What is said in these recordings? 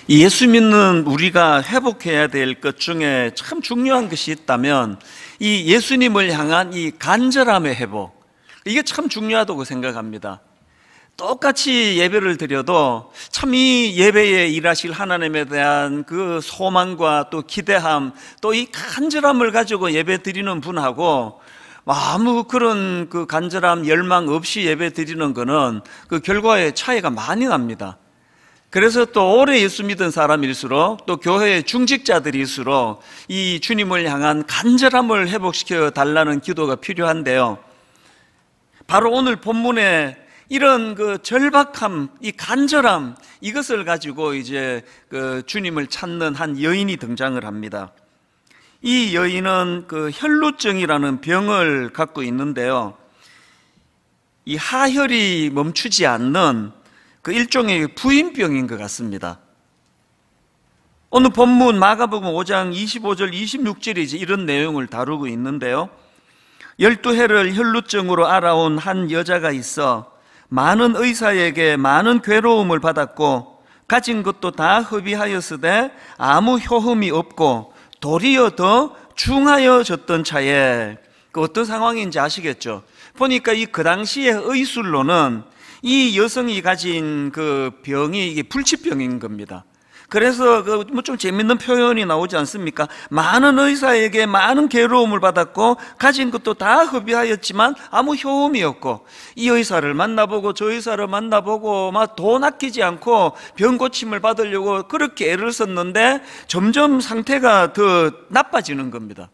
예수 믿는 우리가 회복해야 될 것 중에 참 중요한 것이 있다면 이 예수님을 향한 이 간절함의 회복, 이게 참 중요하다고 생각합니다. 똑같이 예배를 드려도 참 이 예배에 일하실 하나님에 대한 그 소망과 또 기대함, 또 이 간절함을 가지고 예배 드리는 분하고 아무 그런 그 간절함, 열망 없이 예배 드리는 거는 그 결과의 차이가 많이 납니다. 그래서 또 오래 예수 믿은 사람일수록 또 교회의 중직자들일수록 이 주님을 향한 간절함을 회복시켜 달라는 기도가 필요한데요. 바로 오늘 본문에 이런 그 절박함, 이 간절함, 이것을 가지고 이제 그 주님을 찾는 한 여인이 등장을 합니다. 이 여인은 그 혈루증이라는 병을 갖고 있는데요. 이 하혈이 멈추지 않는 그 일종의 부인병인 것 같습니다. 오늘 본문 마가복음 5장 25절 26절이 이런 내용을 다루고 있는데요. 12해를 혈루증으로 알아온 한 여자가 있어 많은 의사에게 많은 괴로움을 받았고 가진 것도 다 허비하였으되 아무 효험이 없고 도리어 더 중하여졌던 차에, 그 어떤 상황인지 아시겠죠? 보니까 그 당시의 의술로는 이 여성이 가진 그 병이 이게 불치병인 겁니다. 그래서 그 뭐 좀 재밌는 표현이 나오지 않습니까? 많은 의사에게 많은 괴로움을 받았고 가진 것도 다 허비하였지만 아무 효험이 없고, 이 의사를 만나보고 저 의사를 만나보고 막 돈 아끼지 않고 병 고침을 받으려고 그렇게 애를 썼는데 점점 상태가 더 나빠지는 겁니다.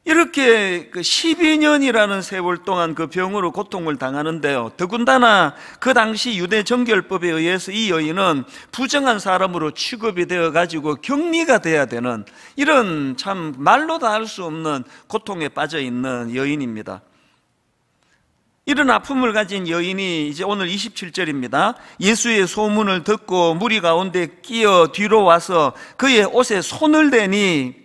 이렇게 그 12년이라는 세월 동안 그 병으로 고통을 당하는데요. 더군다나 그 당시 유대 정결법에 의해서 이 여인은 부정한 사람으로 취급이 되어 가지고 격리가 돼야 되는 이런 참 말로 다 할 수 없는 고통에 빠져 있는 여인입니다. 이런 아픔을 가진 여인이 이제 오늘 27절입니다. 예수의 소문을 듣고 무리 가운데 끼어 뒤로 와서 그의 옷에 손을 대니,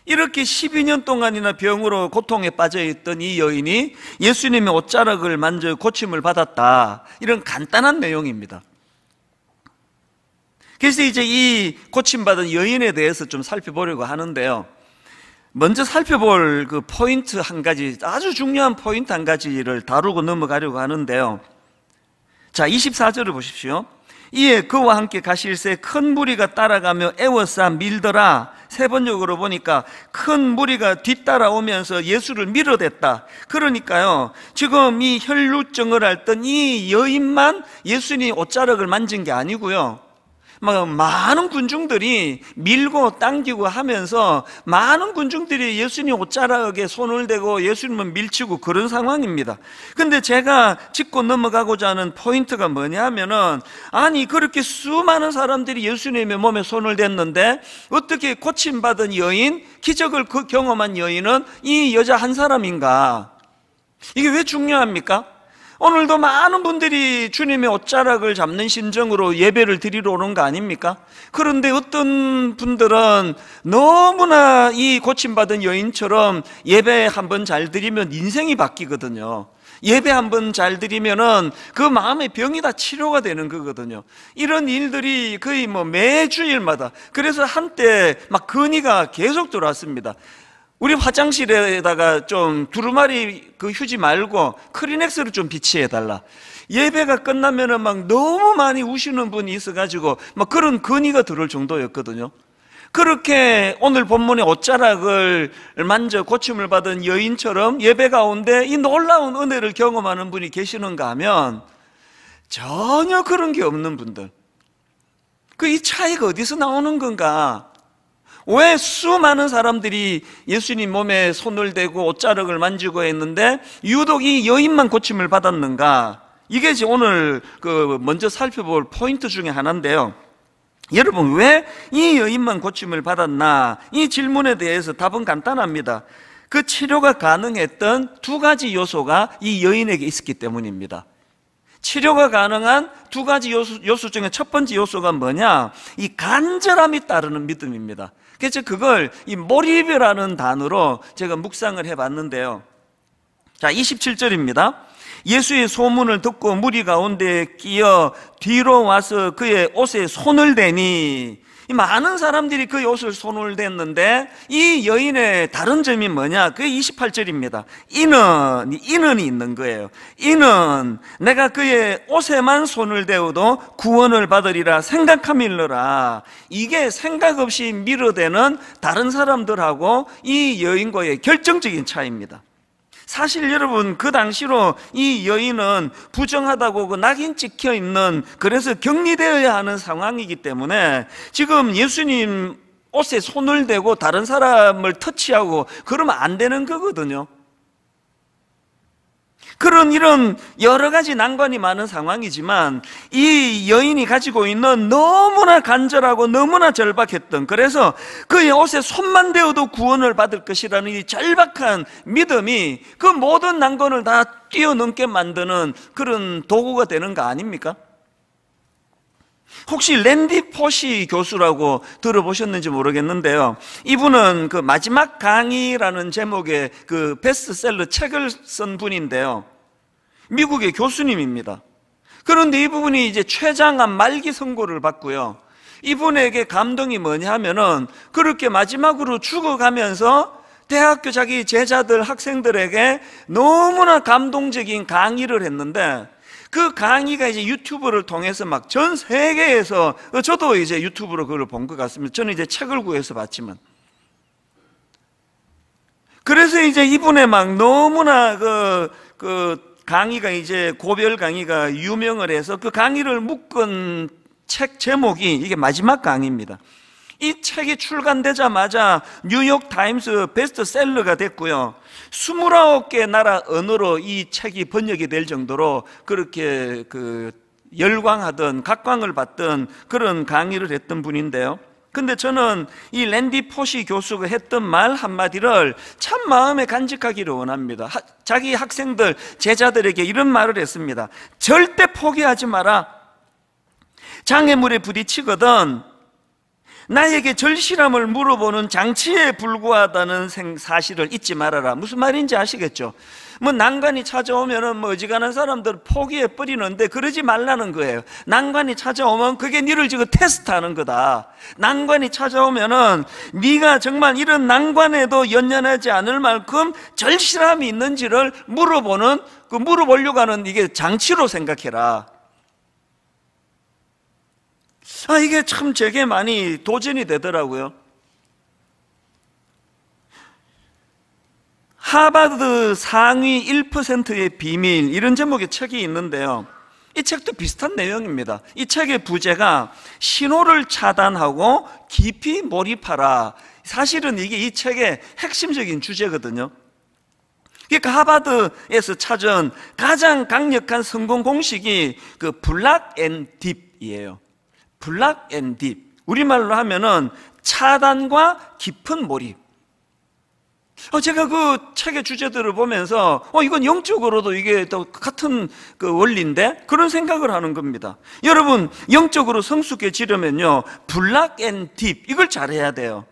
이렇게 12년 동안이나 병으로 고통에 빠져있던 이 여인이 예수님의 옷자락을 만져 고침을 받았다, 이런 간단한 내용입니다. 그래서 이제 이 고침받은 여인에 대해서 좀 살펴보려고 하는데요. 먼저 살펴볼 그 포인트 한 가지, 아주 중요한 포인트 한 가지를 다루고 넘어가려고 하는데요. 자, 24절을 보십시오. 이에 그와 함께 가실새 큰 무리가 따라가며 애워싸 밀더라. 세 번역으로 보니까 큰 무리가 뒤따라오면서 예수를 밀어댔다. 그러니까요, 지금 이 혈루증을 앓던 이 여인만 예수님 옷자락을 만진 게 아니고요, 많은 군중들이 밀고 당기고 하면서 많은 군중들이 예수님 옷자락에 손을 대고 예수님을 밀치고 그런 상황입니다. 근데 제가 짚고 넘어가고자 하는 포인트가 뭐냐면은, 아니 그렇게 수많은 사람들이 예수님의 몸에 손을 댔는데 어떻게 고침받은 여인, 기적을 경험한 여인은 이 여자 한 사람인가? 이게 왜 중요합니까? 오늘도 많은 분들이 주님의 옷자락을 잡는 심정으로 예배를 드리러 오는 거 아닙니까? 그런데 어떤 분들은 너무나 이 고침받은 여인처럼 예배 한번 잘 드리면 인생이 바뀌거든요. 예배 한번 잘 드리면은 그 마음의 병이 다 치료가 되는 거거든요. 이런 일들이 거의 매주일마다, 그래서 한때 막 건의가 계속 들어왔습니다. 우리 화장실에다가 좀 두루마리 그 휴지 말고 크리넥스를 좀 비치해달라. 예배가 끝나면은 막 너무 많이 우시는 분이 있어가지고 막 그런 건의가 들어올 정도였거든요. 그렇게 오늘 본문의 옷자락을 만져 고침을 받은 여인처럼 예배 가운데 이 놀라운 은혜를 경험하는 분이 계시는가 하면 전혀 그런 게 없는 분들, 그 이 차이가 어디서 나오는 건가? 왜 수많은 사람들이 예수님 몸에 손을 대고 옷자락을 만지고 했는데 유독 이 여인만 고침을 받았는가? 이게 이제 오늘 먼저 살펴볼 포인트 중에 하나인데요. 여러분, 왜 이 여인만 고침을 받았나? 이 질문에 대해서 답은 간단합니다. 그 치료가 가능했던 두 가지 요소가 이 여인에게 있었기 때문입니다. 치료가 가능한 두 가지 요소 중에 첫 번째 요소가 뭐냐? 이 간절함이 따르는 믿음입니다. 그래서 그걸 이 몰입이라는 단어로 제가 묵상을 해봤는데요. 자, 27절입니다. 예수의 소문을 듣고 무리 가운데 끼어 뒤로 와서 그의 옷에 손을 대니, 많은 사람들이 그의 옷을 손을 댔는데 이 여인의 다른 점이 뭐냐? 그게 28절입니다. 이는 있는 거예요. 이는 내가 그의 옷에만 손을 대어도 구원을 받으리라 생각함일러라. 이게 생각 없이 밀어대는 다른 사람들하고 이 여인과의 결정적인 차이입니다. 사실 여러분, 그 당시로 이 여인은 부정하다고 그 낙인 찍혀 있는, 그래서 격리되어야 하는 상황이기 때문에 지금 예수님 옷에 손을 대고 다른 사람을 터치하고 그러면 안 되는 거거든요. 그런 이런 여러 가지 난관이 많은 상황이지만 이 여인이 가지고 있는 너무나 간절하고 너무나 절박했던, 그래서 그의 옷에 손만 대어도 구원을 받을 것이라는 이 절박한 믿음이 그 모든 난관을 다 뛰어넘게 만드는 그런 도구가 되는 거 아닙니까? 혹시 랜디 포시 교수라고 들어보셨는지 모르겠는데요, 이분은 그 마지막 강의라는 제목의 그 베스트셀러 책을 쓴 분인데요, 미국의 교수님입니다. 그런데 이분이 이제 췌장암 말기 선고를 받고요, 이분에게 감동이 뭐냐 하면은 그렇게 마지막으로 죽어가면서 대학교 자기 제자들, 학생들에게 너무나 감동적인 강의를 했는데, 그 강의가 이제 유튜브를 통해서 막 전 세계에서, 저도 이제 유튜브로 그걸 본 것 같습니다. 저는 이제 책을 구해서 봤지만. 그래서 이제 이분의 막 너무나 그 강의가 이제 고별 강의가 유명을 해서 그 강의를 묶은 책 제목이 이게 마지막 강의입니다. 이 책이 출간되자마자 뉴욕 타임스 베스트셀러가 됐고요, 29개 나라 언어로 이 책이 번역이 될 정도로 그렇게 그 열광하던, 각광을 받던 그런 강의를 했던 분인데요, 근데 저는 이 랜디 포시 교수가 했던 말 한마디를 참 마음에 간직하기를 원합니다. 자기 학생들, 제자들에게 이런 말을 했습니다. 절대 포기하지 마라. 장애물에 부딪히거든 나에게 절실함을 물어보는 장치에 불과하다는 사실을 잊지 말아라. 무슨 말인지 아시겠죠? 뭐 난관이 찾아오면은 뭐 어지간한 사람들 포기해 버리는데 그러지 말라는 거예요. 난관이 찾아오면 그게 너를 지금 테스트하는 거다. 난관이 찾아오면은 네가 정말 이런 난관에도 연연하지 않을 만큼 절실함이 있는지를 물어보는, 그 물어보려고 하는 이게 장치로 생각해라. 이게 참 제게 많이 도전이 되더라고요. 하버드 상위 1%의 비밀, 이런 제목의 책이 있는데요, 이 책도 비슷한 내용입니다. 이 책의 부제가 신호를 차단하고 깊이 몰입하라. 사실은 이게 이 책의 핵심적인 주제거든요. 그러니까 하버드에서 찾은 가장 강력한 성공 공식이 그 블락 앤 딥이에요. 블락 앤 딥, 우리말로 하면은 차단과 깊은 몰입. 제가 그 책의 주제들을 보면서 이건 영적으로도 이게 또 같은 그 원리인데, 그런 생각을 하는 겁니다. 여러분, 영적으로 성숙해지려면요, 블락 앤 딥, 이걸 잘해야 돼요.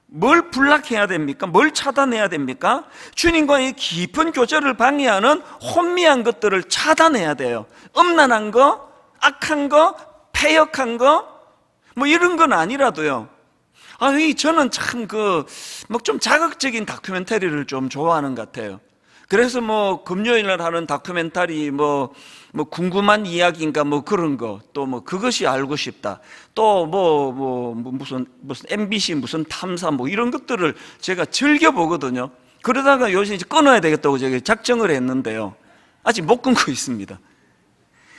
뭘 블락해야 됩니까? 뭘 차단해야 됩니까? 주님과의 깊은 교제를 방해하는 혼미한 것들을 차단해야 돼요. 음란한 거, 악한 거, 패역한 거, 뭐 이런 건 아니라도요. 저는 참 좀 자극적인 다큐멘터리를 좀 좋아하는 것 같아요. 그래서 뭐 금요일날 하는 다큐멘터리 뭐 궁금한 이야기인가 뭐 그런 거, 또 뭐 그것이 알고 싶다, 또 무슨 MBC 무슨 탐사 뭐 이런 것들을 제가 즐겨 보거든요. 그러다가 요새 이제 끊어야 되겠다고 제가 작정을 했는데요, 아직 못 끊고 있습니다.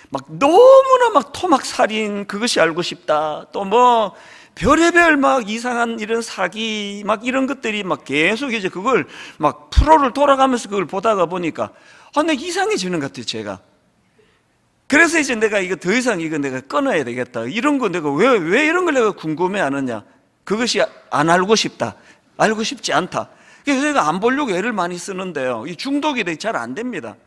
막 너무나 막 토막살인, 그것이 알고 싶다, 또 뭐 별의별 막 이상한 이런 사기 막 이런 것들이 막 계속 이제 그걸 막 프로를 돌아가면서 그걸 보다가 보니까 내가 이상해지는 것 같아요, 제가. 그래서 이제 내가 이거 더 이상 이거 내가 끊어야 되겠다. 이런 거 내가 왜 이런 걸 내가 궁금해 하느냐. 그것이 안 알고 싶다. 알고 싶지 않다. 그래서 제가 안 보려고 애를 많이 쓰는데요, 이 중독이 잘 안 됩니다.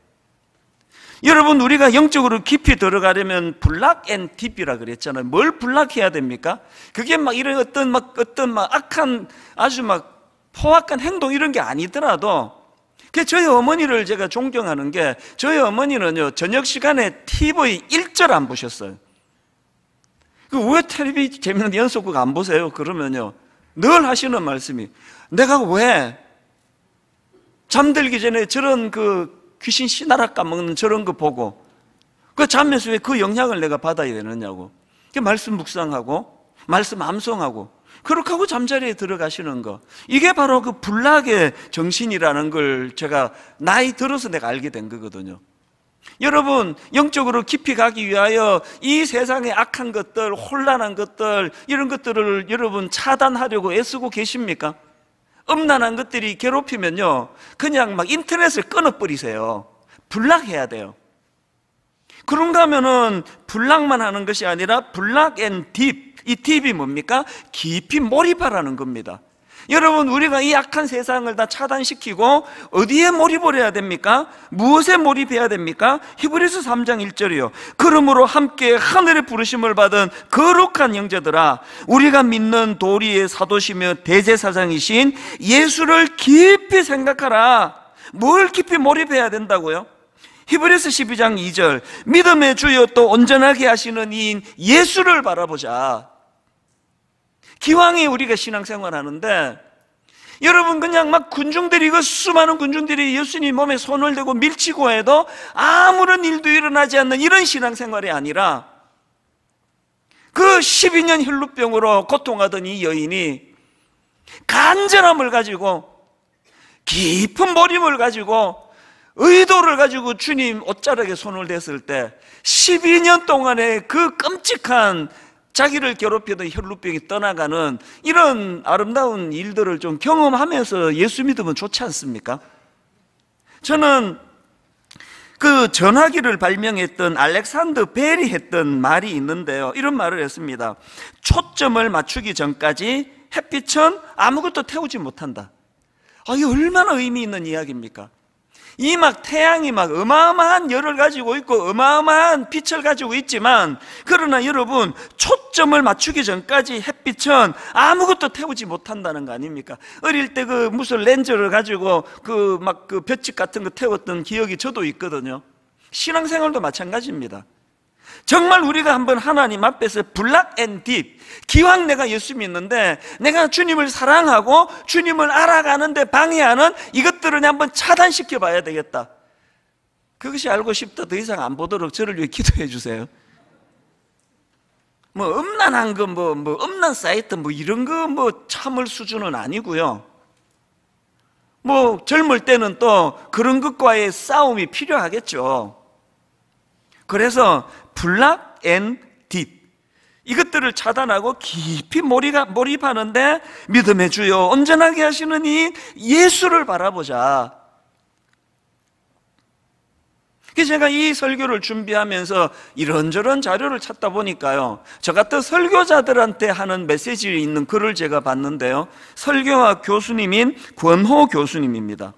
여러분, 우리가 영적으로 깊이 들어가려면 블락 앤 딥이라 그랬잖아요. 뭘 블락해야 됩니까? 그게 막 이런 어떤 악한, 아주 막 포악한 행동 이런 게 아니더라도 저희 어머니를 제가 존경하는 게, 저희 어머니는요, 저녁 시간에 TV 1절 안 보셨어요. 왜 텔레비 재밌는 연속극 안 보세요? 그러면요, 늘 하시는 말씀이, 내가 왜 잠들기 전에 저런 귀신 씨나락 까먹는 저런 거 보고 자면서 왜 그 영향을 내가 받아야 되느냐고. 말씀 묵상하고 말씀 암송하고 그렇게 하고 잠자리에 들어가시는 거, 이게 바로 불락의 정신이라는 걸 제가 나이 들어서 내가 알게 된 거거든요. 여러분, 영적으로 깊이 가기 위하여 이 세상의 악한 것들, 혼란한 것들, 이런 것들을 여러분 차단하려고 애쓰고 계십니까? 음란한 것들이 괴롭히면요, 그냥 막 인터넷을 끊어버리세요. 불락해야 돼요. 그런가 하면은 불락만 하는 것이 아니라 불락 앤 딥, 이 딥이 뭡니까? 깊이 몰입하라는 겁니다. 여러분, 우리가 이 악한 세상을 다 차단시키고 어디에 몰입을 해야 됩니까? 무엇에 몰입해야 됩니까? 히브리서 3장 1절이요. 그러므로 함께 하늘의 부르심을 받은 거룩한 형제들아, 우리가 믿는 도리의 사도시며 대제사장이신 예수를 깊이 생각하라. 뭘 깊이 몰입해야 된다고요? 히브리서 12장 2절, 믿음의 주여 또 온전하게 하시는 이인 예수를 바라보자. 기왕에 우리가 신앙생활 하는데, 여러분, 그냥 막 군중들이, 수많은 군중들이 예수님 몸에 손을 대고 밀치고 해도 아무런 일도 일어나지 않는 이런 신앙생활이 아니라, 12년 혈루병으로 고통하던 이 여인이 간절함을 가지고, 깊은 몰입을 가지고, 의도를 가지고 주님 옷자락에 손을 댔을 때 12년 동안의 그 끔찍한 자기를 괴롭히던 혈루병이 떠나가는 이런 아름다운 일들을 좀 경험하면서 예수 믿으면 좋지 않습니까? 저는 전화기를 발명했던 알렉산더 벨이 했던 말이 있는데요, 이런 말을 했습니다. 초점을 맞추기 전까지 햇빛은 아무것도 태우지 못한다. 이게 얼마나 의미 있는 이야기입니까? 이 태양이 어마어마한 열을 가지고 있고 어마어마한 빛을 가지고 있지만, 그러나 여러분, 초점을 맞추기 전까지 햇빛은 아무것도 태우지 못한다는 거 아닙니까? 어릴 때 무슨 렌즈를 가지고 볏짚 같은 거 태웠던 기억이 저도 있거든요. 신앙생활도 마찬가지입니다. 정말 우리가 한번 하나님 앞에서 불락 앤 딥, 기왕 내가 예수 믿는데 내가 주님을 사랑하고 주님을 알아가는데 방해하는 이것들을 한번 차단시켜 봐야 되겠다. 그것이 알고 싶다. 더 이상 안 보도록 저를 위해 기도해 주세요. 음란한 거, 음란 사이트 이런 거 참을 수준은 아니고요. 젊을 때는 또 그런 것과의 싸움이 필요하겠죠. 그래서 불락 앤 딥, 이것들을 차단하고 깊이 몰입하는데, 믿음의 주여 온전하게 하시는 이 예수를 바라보자. 그래서 제가 이 설교를 준비하면서 이런저런 자료를 찾다 보니까요, 저 같은 설교자들한테 하는 메시지에 있는 글을 제가 봤는데요, 설교학 교수님인 권호 교수님입니다.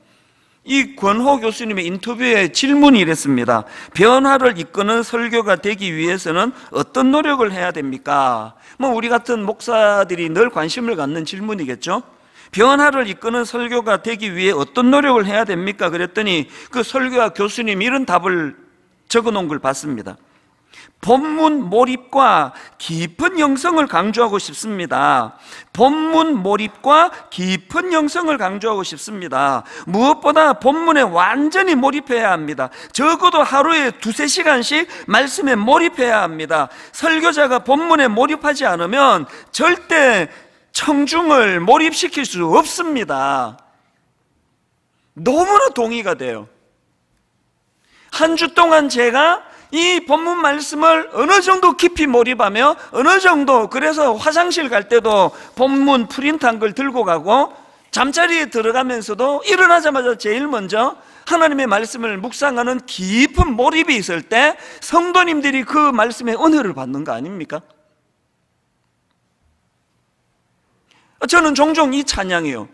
이 권호 교수님의 인터뷰에 질문이 이랬습니다. 변화를 이끄는 설교가 되기 위해서는 어떤 노력을 해야 됩니까? 우리 같은 목사들이 늘 관심을 갖는 질문이겠죠? 변화를 이끄는 설교가 되기 위해 어떤 노력을 해야 됩니까? 그랬더니 그 설교학 교수님이 이런 답을 적어 놓은 걸 봤습니다. 본문 몰입과 깊은 영성을 강조하고 싶습니다. 본문 몰입과 깊은 영성을 강조하고 싶습니다. 무엇보다 본문에 완전히 몰입해야 합니다. 적어도 하루에 2-3시간씩 말씀에 몰입해야 합니다. 설교자가 본문에 몰입하지 않으면 절대 청중을 몰입시킬 수 없습니다. 너무나 동의가 돼요. 한 주 동안 제가 이 본문 말씀을 어느 정도 깊이 몰입하며 어느 정도, 그래서 화장실 갈 때도 본문 프린트한 걸 들고 가고, 잠자리에 들어가면서도 일어나자마자 제일 먼저 하나님의 말씀을 묵상하는 깊은 몰입이 있을 때 성도님들이 그 말씀의 은혜를 받는 거 아닙니까? 저는 종종 이 찬양이요,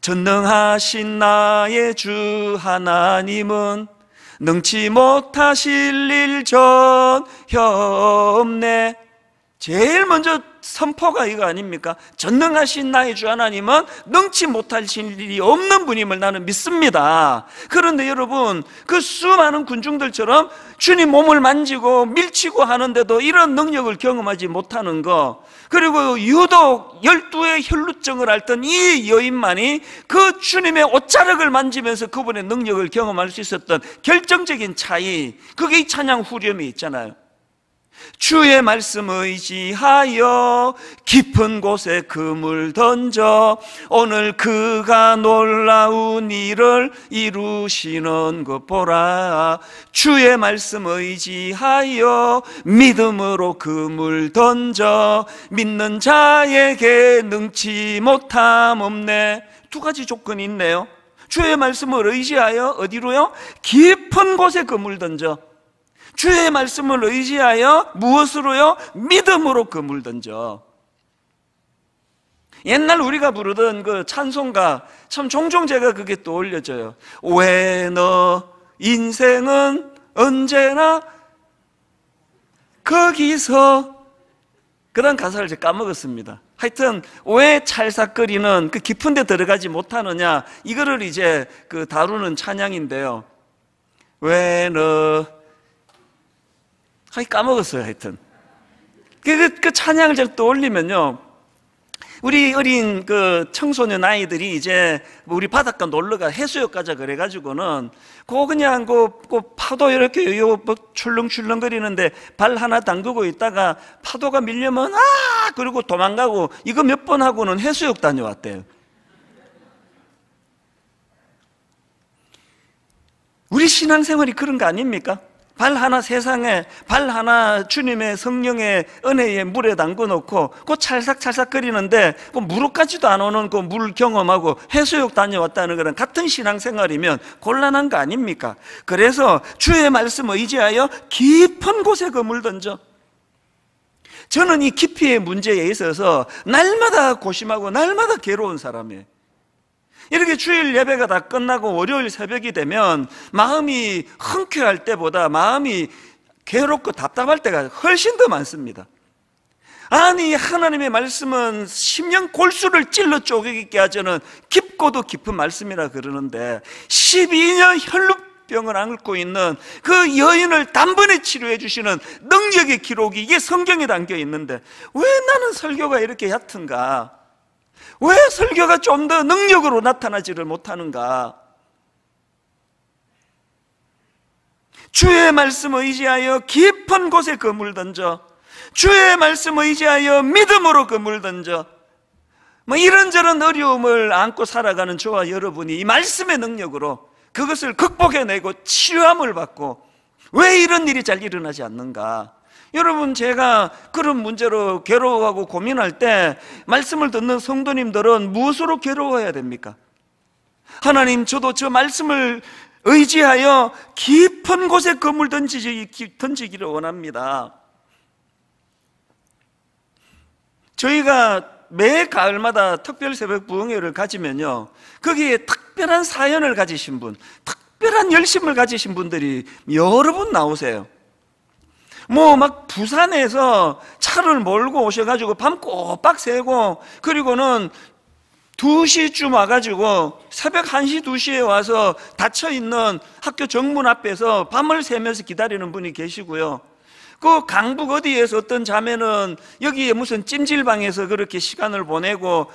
전능하신 나의 주 하나님은 능치 못하실 일 전혀 없네. 제일 먼저 선포가 이거 아닙니까? 전능하신 나의 주 하나님은 능치 못하실 일이 없는 분임을 나는 믿습니다. 그런데 여러분, 그 수많은 군중들처럼 주님 몸을 만지고 밀치고 하는데도 이런 능력을 경험하지 못하는 거, 그리고 유독 12의 혈루증을 앓던 이 여인만이 그 주님의 옷자락을 만지면서 그분의 능력을 경험할 수 있었던 결정적인 차이, 그게 이 찬양 후렴에 있잖아요. 주의 말씀 의지하여 깊은 곳에 금을 던져 오늘 그가 놀라운 일을 이루시는 것 보라. 주의 말씀 의지하여 믿음으로 금을 던져 믿는 자에게 능치 못함 없네. 두 가지 조건이 있네요. 주의 말씀을 의지하여 어디로요? 깊은 곳에 금을 던져. 주의 말씀을 의지하여 무엇으로요? 믿음으로 금을 던져. 옛날 우리가 부르던 그 찬송가, 참 종종 제가 그게 떠올려져요. 왜 너 인생은 언제나 거기서, 그 다음 가사를 제가 까먹었습니다. 하여튼 왜 찰싹거리는 그 깊은 데 들어가지 못하느냐, 이거를 이제 그 다루는 찬양인데요. 왜 너, 까먹었어요. 하여튼 그 찬양을 제가 떠올리면요, 우리 어린 그 청소년 아이들이 이제 우리 바닷가 놀러가 해수욕 가자 그래가지고는 그냥 그 파도 이렇게 요 출렁출렁거리는데 발 하나 담그고 있다가 파도가 밀려면 그리고 도망가고, 이거 몇 번 하고는 해수욕 다녀왔대요. 우리 신앙생활이 그런 거 아닙니까? 발 하나 세상에, 발 하나 주님의 성령의 은혜에 물에 담궈 놓고 그 찰싹찰싹 거리는데 그 무릎까지도 안 오는 그 물 경험하고 해수욕 다녀왔다는 거랑 같은 신앙생활이면 곤란한 거 아닙니까? 그래서 주의 말씀 의지하여 깊은 곳에 금을 던져. 저는 이 깊이의 문제에 있어서 날마다 고심하고 날마다 괴로운 사람이에요. 이렇게 주일 예배가 다 끝나고 월요일 새벽이 되면 마음이 흔쾌할 때보다 마음이 괴롭고 답답할 때가 훨씬 더 많습니다. 아니, 하나님의 말씀은 심령 골수를 찔러 쪼개게 하자는 깊고도 깊은 말씀이라 그러는데 12년 혈루병을 앓고 있는 그 여인을 단번에 치료해 주시는 능력의 기록이 이게 성경에 담겨 있는데 왜 나는 설교가 이렇게 얕은가? 왜 설교가 좀 더 능력으로 나타나지를 못하는가? 주의 말씀 의지하여 깊은 곳에 금을 던져, 주의 말씀 의지하여 믿음으로 금을 던져. 이런저런 어려움을 안고 살아가는 저와 여러분이 이 말씀의 능력으로 그것을 극복해내고 치유함을 받고, 왜 이런 일이 잘 일어나지 않는가? 여러분, 제가 그런 문제로 괴로워하고 고민할 때 말씀을 듣는 성도님들은 무엇으로 괴로워해야 됩니까? 하나님, 저도 저 말씀을 의지하여 깊은 곳에 금을 던지기를 원합니다. 저희가 매 가을마다 특별 새벽 부흥회를 가지면요, 거기에 특별한 사연을 가지신 분, 특별한 열심을 가지신 분들이 여러 분 나오세요. 막 부산에서 차를 몰고 오셔가지고 밤 꼬박 새고, 그리고는 2시쯤 와가지고 새벽 1시, 2시에 와서 닫혀있는 학교 정문 앞에서 밤을 새면서 기다리는 분이 계시고요. 그 강북 어디에서 어떤 자매는 여기에 무슨 찜질방에서 그렇게 시간을 보내고,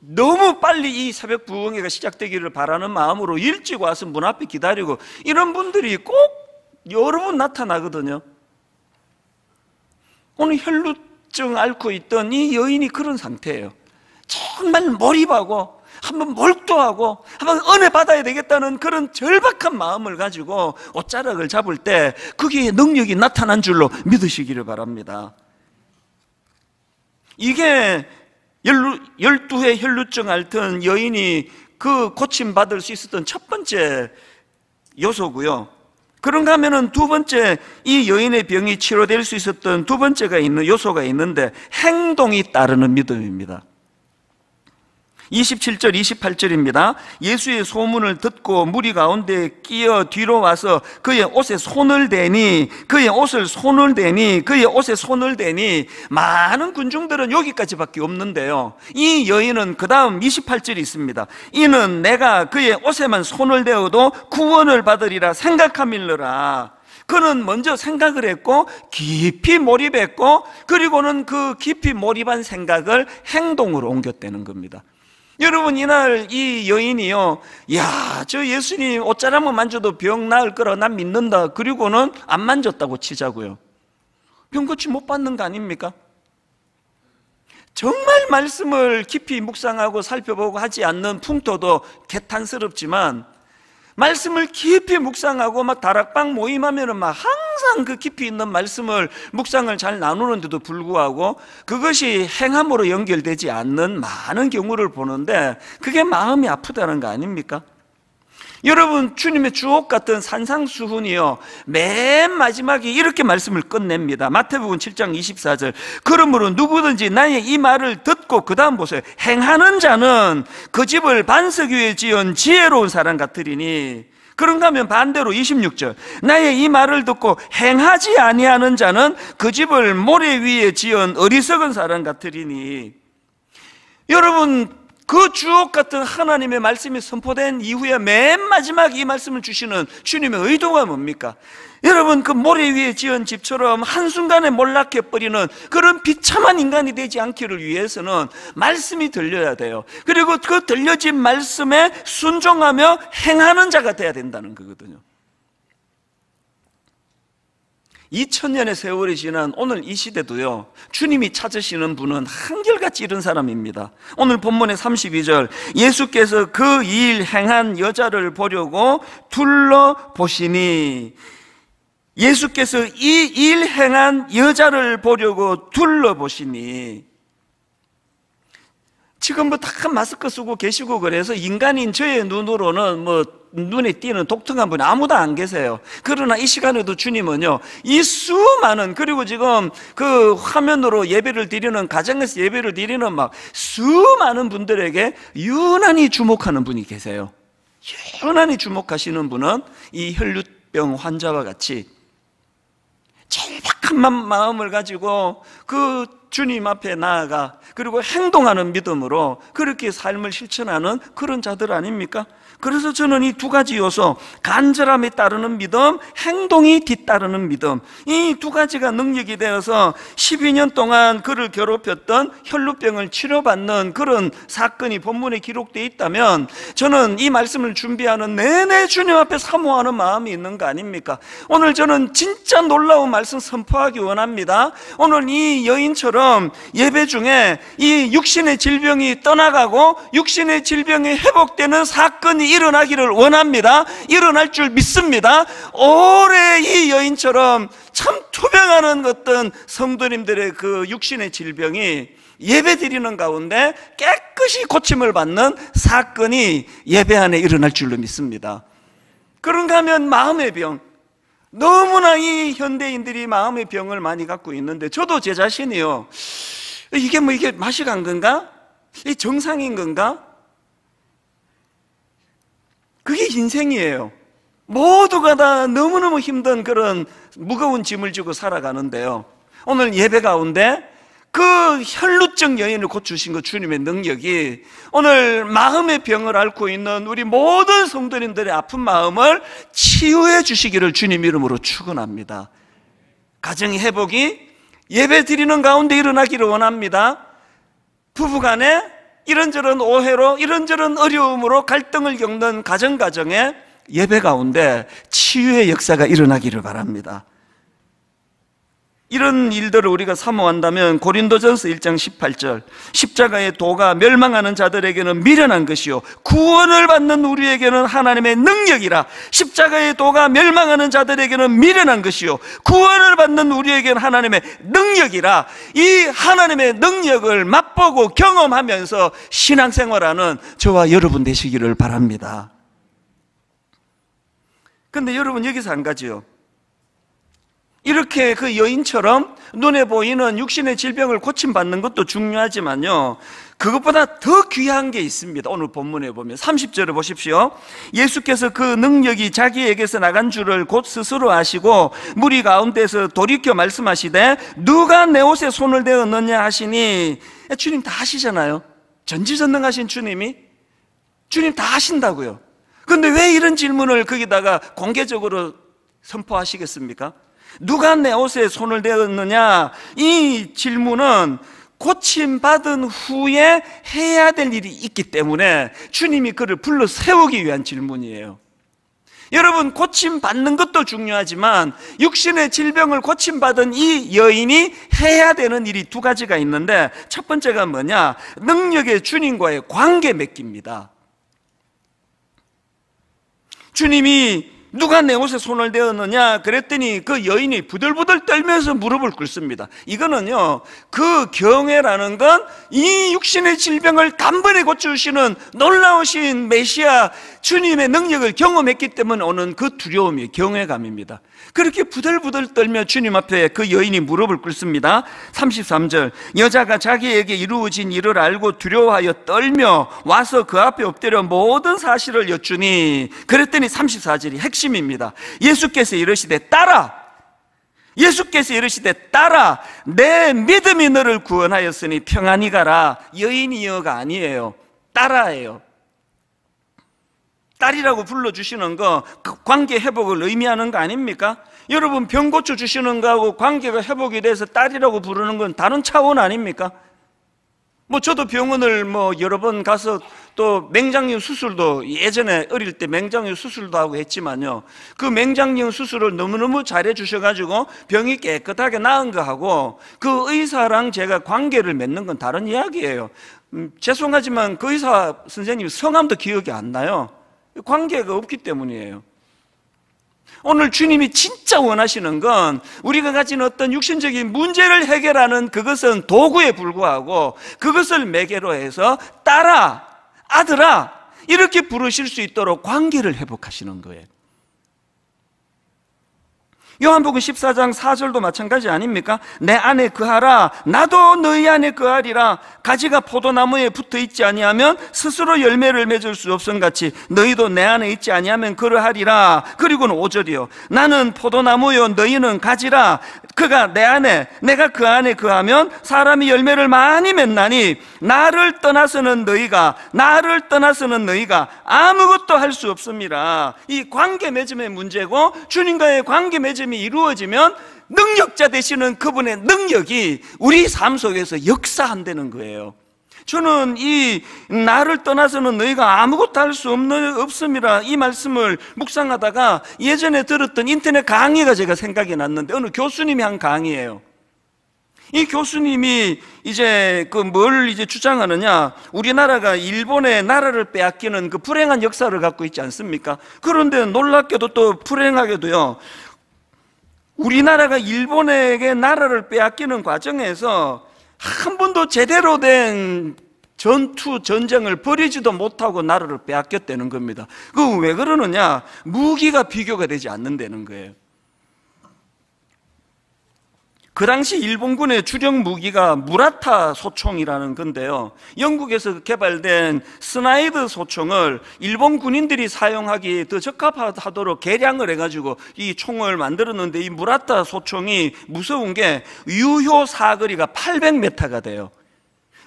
너무 빨리 이 새벽 부흥회가 시작되기를 바라는 마음으로 일찍 와서 문 앞에 기다리고, 이런 분들이 꼭 여러 분 나타나거든요. 오늘 혈루증 앓고 있던 이 여인이 그런 상태예요. 정말 몰입하고 한번 몰두하고 한번 은혜 받아야 되겠다는 그런 절박한 마음을 가지고 옷자락을 잡을 때 거기에 능력이 나타난 줄로 믿으시기를 바랍니다. 이게 12회 혈루증 앓던 여인이 그 고침받을 수 있었던 첫 번째 요소고요. 그런가 하면은 두 번째, 이 여인의 병이 치료될 수 있었던 두 번째가 있는 요소가 있는데, 행동이 따르는 믿음입니다. 27절 28절입니다. 예수의 소문을 듣고 무리 가운데 끼어 뒤로 와서 그의 옷에 손을 대니 그의 옷에 손을 대니 많은 군중들은 여기까지밖에 없는데요, 이 여인은 그 다음 28절이 있습니다. 이는 내가 그의 옷에만 손을 대어도 구원을 받으리라 생각함일러라. 그는 먼저 생각을 했고 깊이 몰입했고, 그리고는 그 깊이 몰입한 생각을 행동으로 옮겼다는 겁니다. 여러분, 이날 이 여인이요, 야, 저 예수님 옷자락만 만져도 병 나을 거라 난 믿는다. 그리고는 안 만졌다고 치자고요. 병 고침 못 받는 거 아닙니까? 정말 말씀을 깊이 묵상하고 살펴보고 하지 않는 풍토도 개탄스럽지만, 말씀을 깊이 묵상하고 막 다락방 모임하면은 막 항상 그 깊이 있는 말씀을 묵상을 잘 나누는데도 불구하고 그것이 행함으로 연결되지 않는 많은 경우를 보는데, 그게 마음이 아프다는 거 아닙니까? 여러분, 주님의 주옥 같은 산상수훈이요, 맨 마지막에 이렇게 말씀을 끝냅니다. 마태복음 7장 24절. 그러므로 누구든지 나의 이 말을 듣고, 그 다음 보세요, 행하는 자는 그 집을 반석 위에 지은 지혜로운 사람 같으리니. 그런가 하면 반대로 26절. 나의 이 말을 듣고 행하지 아니하는 자는 그 집을 모래 위에 지은 어리석은 사람 같으리니. 여러분, 그 주옥 같은 하나님의 말씀이 선포된 이후에 맨 마지막 이 말씀을 주시는 주님의 의도가 뭡니까? 여러분, 그 모래 위에 지은 집처럼 한순간에 몰락해버리는 그런 비참한 인간이 되지 않기를 위해서는 말씀이 들려야 돼요. 그리고 그 들려진 말씀에 순종하며 행하는 자가 돼야 된다는 거거든요. 2000년의 세월이 지난 오늘 이 시대도요, 주님이 찾으시는 분은 한결같이 이런 사람입니다. 오늘 본문의 32절, 예수께서 그 일 행한 여자를 보려고 둘러보시니. 예수께서 이 일 행한 여자를 보려고 둘러보시니. 지금 뭐 다 마스크 쓰고 계시고 그래서 인간인 저의 눈으로는 뭐 눈에 띄는 독특한 분이 아무도 안 계세요. 그러나 이 시간에도 주님은요, 이 수많은, 그리고 지금 그 화면으로 예배를 드리는, 가정에서 예배를 드리는 막 수많은 분들에게 유난히 주목하는 분이 계세요. 유난히 주목하시는 분은 이 혈루병 환자와 같이 절박한 마음을 가지고 그 주님 앞에 나아가, 그리고 행동하는 믿음으로 그렇게 삶을 실천하는 그런 자들 아닙니까? 그래서 저는 이 두 가지 요소, 간절함에 따르는 믿음, 행동이 뒤따르는 믿음, 이 두 가지가 능력이 되어서 12년 동안 그를 괴롭혔던 혈루병을 치료받는 그런 사건이 본문에 기록되어 있다면, 저는 이 말씀을 준비하는 내내 주님 앞에 사모하는 마음이 있는 거 아닙니까? 오늘 저는 진짜 놀라운 말씀 선포하기 원합니다. 오늘 이 여인처럼 예배 중에 이 육신의 질병이 떠나가고 육신의 질병이 회복되는 사건이 일어나기를 원합니다. 일어날 줄 믿습니다. 올해 이 여인처럼 참 투병하는 어떤 성도님들의 그 육신의 질병이 예배 드리는 가운데 깨끗이 고침을 받는 사건이 예배 안에 일어날 줄로 믿습니다. 그런가 하면 마음의 병, 너무나 이 현대인들이 마음의 병을 많이 갖고 있는데, 저도 제 자신이요, 이게 뭐 이게 맛이 간 건가? 이게 정상인 건가? 그게 인생이에요. 모두가 다 너무너무 힘든 그런 무거운 짐을 지고 살아가는데요, 오늘 예배 가운데 그 혈루증 여인을 고치신 그 주님의 능력이 오늘 마음의 병을 앓고 있는 우리 모든 성도님들의 아픈 마음을 치유해 주시기를 주님 이름으로 축원합니다. 가정의 회복이 예배 드리는 가운데 일어나기를 원합니다. 부부간에 이런저런 오해로, 이런저런 어려움으로 갈등을 겪는 가정에 예배 가운데 치유의 역사가 일어나기를 바랍니다. 이런 일들을 우리가 사모한다면 고린도전서 1장 18절, 십자가의 도가 멸망하는 자들에게는 미련한 것이요 구원을 받는 우리에게는 하나님의 능력이라. 십자가의 도가 멸망하는 자들에게는 미련한 것이요 구원을 받는 우리에게는 하나님의 능력이라. 이 하나님의 능력을 맛보고 경험하면서 신앙생활하는 저와 여러분 되시기를 바랍니다. 그런데 여러분, 여기서 한 가지요, 이렇게 그 여인처럼 눈에 보이는 육신의 질병을 고침받는 것도 중요하지만요, 그것보다 더 귀한 게 있습니다. 오늘 본문에 보면 30절을 보십시오. 예수께서 그 능력이 자기에게서 나간 줄을 곧 스스로 아시고 무리 가운데서 돌이켜 말씀하시되 누가 내 옷에 손을 대었느냐 하시니, 주님 다 하시잖아요. 전지전능하신 주님이, 주님 다 하신다고요. 그런데 왜 이런 질문을 거기다가 공개적으로 선포하시겠습니까? 누가 내 옷에 손을 대었느냐, 이 질문은 고침받은 후에 해야 될 일이 있기 때문에 주님이 그를 불러 세우기 위한 질문이에요. 여러분, 고침받는 것도 중요하지만 육신의 질병을 고침받은 이 여인이 해야 되는 일이 두 가지가 있는데, 첫 번째가 뭐냐? 능력의 주님과의 관계 맺기입니다. 주님이 누가 내 옷에 손을 대었느냐 그랬더니 그 여인이 부들부들 떨면서 무릎을 꿇습니다. 이거는요, 그 경외라는 건 이 육신의 질병을 단번에 고쳐주시는 놀라우신 메시아 주님의 능력을 경험했기 때문에 오는 그 두려움이 경외감입니다. 그렇게 부들부들 떨며 주님 앞에 그 여인이 무릎을 꿇습니다. 33절, 여자가 자기에게 이루어진 일을 알고 두려워하여 떨며 와서 그 앞에 엎드려 모든 사실을 여쭈니, 그랬더니 34절이 핵심입니다. 예수께서 이르시되 따라, 예수께서 이르시되 따라, 내 믿음이 너를 구원하였으니 평안히 가라. 여인이여가 아니에요, 따라예요. 딸이라고 불러주시는 거 관계 회복을 의미하는 거 아닙니까? 여러분, 병 고쳐주시는 거하고 관계가 회복이 돼서 딸이라고 부르는 건 다른 차원 아닙니까? 저도 병원을 여러 번 가서 또 맹장염 수술도 예전에 어릴 때 맹장염 수술도 하고 했지만요, 그 맹장염 수술을 너무너무 잘해 주셔가지고 병이 깨끗하게 나은 거하고 그 의사랑 제가 관계를 맺는 건 다른 이야기예요. 죄송하지만 그 의사 선생님 성함도 기억이 안 나요. 관계가 없기 때문이에요. 오늘 주님이 진짜 원하시는 건 우리가 가진 어떤 육신적인 문제를 해결하는 그것은 도구에 불과하고, 그것을 매개로 해서 딸아, 아들아 이렇게 부르실 수 있도록 관계를 회복하시는 거예요. 요한복음 14장 4절도 마찬가지 아닙니까? 내 안에 거하라, 나도 너희 안에 거하리라. 가지가 포도나무에 붙어 있지 아니하면 스스로 열매를 맺을 수 없음같이 너희도 내 안에 있지 아니하면 그러하리라. 그리고는 5절이요, 나는 포도나무요 너희는 가지라. 그가 내 안에, 내가 그 안에 거하면 사람이 열매를 많이 맺나니 나를 떠나서는 너희가 아무것도 할 수 없습니다. 이 관계 맺음의 문제고, 주님과의 관계 맺음이 이루어지면 능력자 되시는 그분의 능력이 우리 삶 속에서 역사한다는 거예요. 저는 이 나를 떠나서는 너희가 아무것도 할 수 없습니다, 이 말씀을 묵상하다가 예전에 들었던 인터넷 강의가 제가 생각이 났는데, 어느 교수님이 한 강의예요. 이 교수님이 이제 뭘 주장하느냐, 우리나라가 일본의 나라를 빼앗기는 그 불행한 역사를 갖고 있지 않습니까? 그런데 놀랍게도 또 불행하게도요, 우리나라가 일본에게 나라를 빼앗기는 과정에서 한 번도 제대로 된 전쟁을 벌이지도 못하고 나라를 빼앗겼다는 겁니다. 그 왜 그러느냐? 무기가 비교가 되지 않는다는 거예요. 그 당시 일본군의 주력 무기가 무라타 소총이라는 건데요, 영국에서 개발된 스나이드 소총을 일본 군인들이 사용하기에 더 적합하도록 개량을 해가지고 이 총을 만들었는데, 이 무라타 소총이 무서운 게 유효 사거리가 800m가 돼요.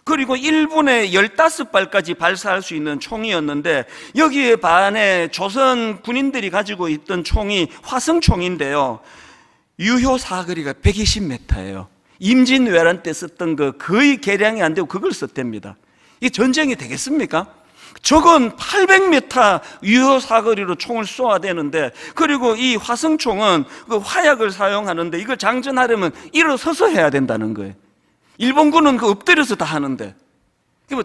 그리고 1분에 15발까지 발사할 수 있는 총이었는데, 여기에 반해 조선 군인들이 가지고 있던 총이 화성총인데요, 유효 사거리가 120m예요. 임진왜란 때 썼던 거 거의 개량이 안 되고 그걸 썼답니다. 이 전쟁이 되겠습니까? 적은 800m 유효 사거리로 총을 쏘아야 되는데, 그리고 이 화성총은 그 화약을 사용하는데 이걸 장전하려면 일어서서 해야 된다는 거예요. 일본군은 그 엎드려서 다 하는데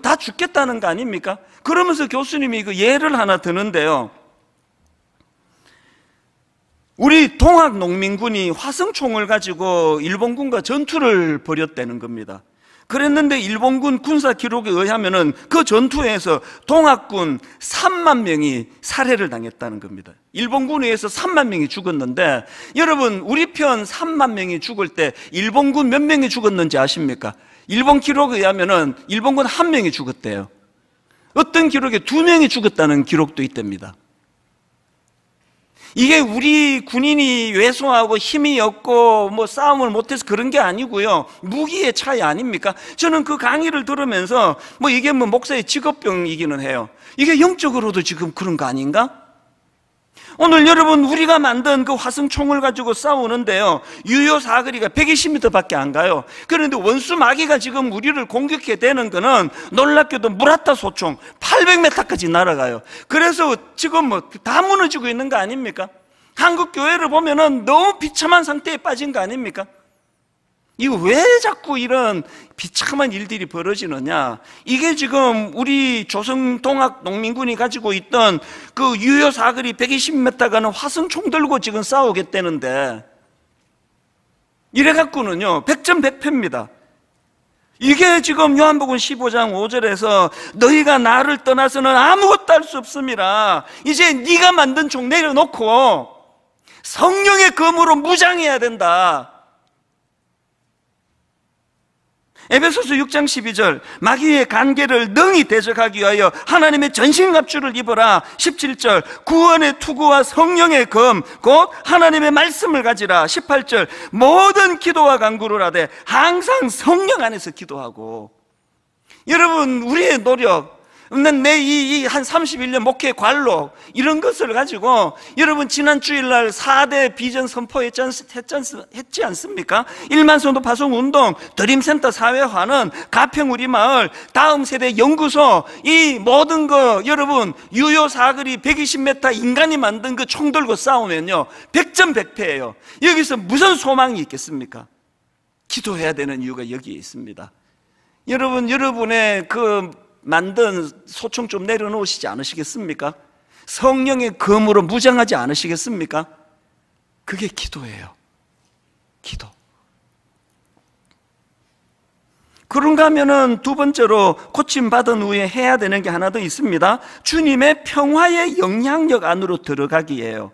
다 죽겠다는 거 아닙니까? 그러면서 교수님이 그 예를 하나 드는데요, 우리 동학 농민군이 화성총을 가지고 일본군과 전투를 벌였다는 겁니다. 그랬는데 일본군 군사 기록에 의하면은 그 전투에서 동학군 3만 명이 살해를 당했다는 겁니다. 일본군에 의해서 3만 명이 죽었는데, 여러분 우리 편 3만 명이 죽을 때 일본군 몇 명이 죽었는지 아십니까? 일본 기록에 의하면은 일본군 1명이 죽었대요. 어떤 기록에 2명이 죽었다는 기록도 있답니다. 이게 우리 군인이 왜소하고 힘이 없고 뭐 싸움을 못해서 그런 게 아니고요, 무기의 차이 아닙니까? 저는 그 강의를 들으면서 뭐 이게 뭐 목사의 직업병이기는 해요. 이게 영적으로도 지금 그런 거 아닌가? 오늘 여러분 우리가 만든 그 화승총을 가지고 싸우는데요, 유효 사거리가 120m 밖에 안 가요. 그런데 원수 마귀가 지금 우리를 공격해 대는 거는 놀랍게도 무라타 소총 800m까지 날아가요. 그래서 지금 뭐 다 무너지고 있는 거 아닙니까? 한국 교회를 보면은 너무 비참한 상태에 빠진 거 아닙니까? 이거 왜 자꾸 이런 비참한 일들이 벌어지느냐? 이게 지금 우리 조선동학 농민군이 가지고 있던 그 유효 사거리 120m 가는 화승총 들고 지금 싸우겠다는데, 이래갖고는요 100점 100패입니다. 이게 지금 요한복음 15장 5절에서 너희가 나를 떠나서는 아무것도 할 수 없음이라, 이제 네가 만든 총 내려놓고 성령의 검으로 무장해야 된다. 에베소서 6장 12절, 마귀의 간계를 능히 대적하기 위하여 하나님의 전신갑주를 입어라. 17절, 구원의 투구와 성령의 검 곧 하나님의 말씀을 가지라. 18절, 모든 기도와 간구를 하되 항상 성령 안에서 기도하고. 여러분 우리의 노력, 내 한 31년 목회 관록 이런 것을 가지고, 여러분 지난 주일날 4대 비전 선포했지 않습니까? 1만 성도 파송 운동, 드림센터 사회화는 가평 우리 마을, 다음 세대 연구소, 이 모든 거 여러분 유효 사거리 120m 인간이 만든 그 총 들고 싸우면요 100점 100패예요. 여기서 무슨 소망이 있겠습니까? 기도해야 되는 이유가 여기에 있습니다. 여러분, 여러분의 그 만든 소총 좀 내려놓으시지 않으시겠습니까? 성령의 검으로 무장하지 않으시겠습니까? 그게 기도예요. 기도. 그런가 하면은 두 번째로 고침받은 후에 해야 되는 게 하나 더 있습니다. 주님의 평화의 영향력 안으로 들어가기예요.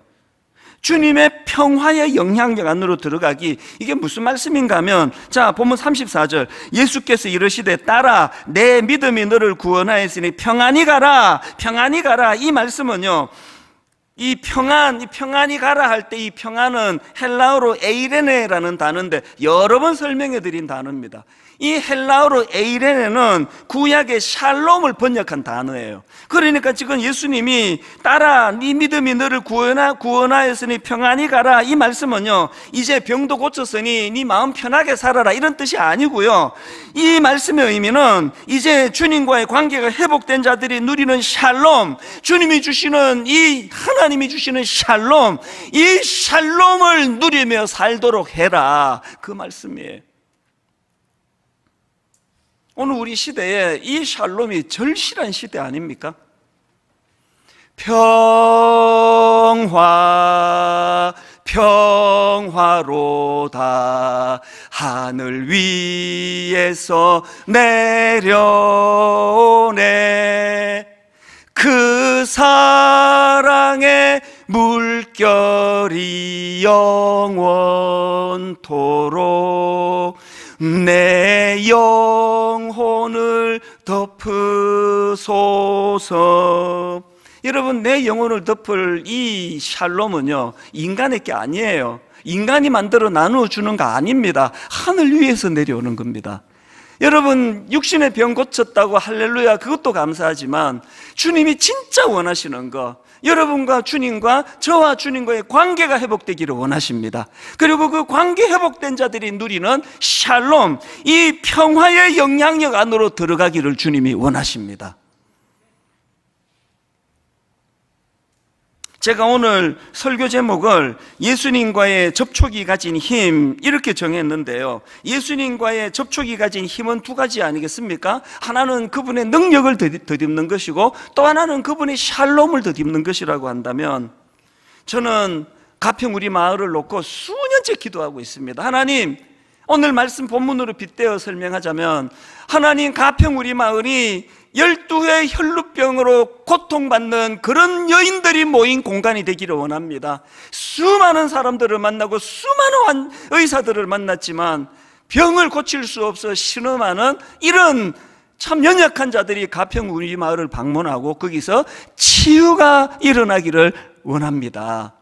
주님의 평화의 영향력 안으로 들어가기, 이게 무슨 말씀인가 하면, 자 본문 34절, 예수께서 이르시되 딸아 내 믿음이 너를 구원하였으니 평안히 가라. 평안히 가라, 이 말씀은요, 이 평안히 가라 할 때 이 평안은 헬라어로 에이레네라는 단어인데 여러 번 설명해 드린 단어입니다. 이 헬라어로 에이레네는 구약의 샬롬을 번역한 단어예요. 그러니까 지금 예수님이 딸아 네 믿음이 너를 구원하였으니 평안히 가라, 이 말씀은요 이제 병도 고쳤으니 네 마음 편하게 살아라 이런 뜻이 아니고요, 이 말씀의 의미는 이제 주님과의 관계가 회복된 자들이 누리는 샬롬, 주님이 주시는 이 하나님이 주시는 샬롬, 이 샬롬을 누리며 살도록 해라, 그 말씀이에요. 오늘 우리 시대에 이 샬롬이 절실한 시대 아닙니까? 평화 평화로다 하늘 위에서 내려오네 그 사랑의 물결이 영원토록 내 영혼을 덮으소서. 여러분, 내 영혼을 덮을 이 샬롬은요 인간의 게 아니에요. 인간이 만들어 나누어주는 거 아닙니다. 하늘 위에서 내려오는 겁니다. 여러분, 육신의 병 고쳤다고 할렐루야, 그것도 감사하지만 주님이 진짜 원하시는 거, 여러분과 주님과 저와 주님과의 관계가 회복되기를 원하십니다. 그리고 그 관계 회복된 자들이 누리는 샬롬, 이 평화의 영향력 안으로 들어가기를 주님이 원하십니다. 제가 오늘 설교 제목을 예수님과의 접촉이 가진 힘 이렇게 정했는데요, 예수님과의 접촉이 가진 힘은 두 가지 아니겠습니까? 하나는 그분의 능력을 덧입는 것이고 또 하나는 그분의 샬롬을 덧입는 것이라고 한다면, 저는 가평 우리 마을을 놓고 수년째 기도하고 있습니다. 하나님, 오늘 말씀 본문으로 빗대어 설명하자면 하나님 가평 우리 마을이 12의 혈루병으로 고통받는 그런 여인들이 모인 공간이 되기를 원합니다. 수많은 사람들을 만나고 수많은 의사들을 만났지만 병을 고칠 수 없어 신음하는 이런 참 연약한 자들이 가평 우리 마을을 방문하고 거기서 치유가 일어나기를 원합니다.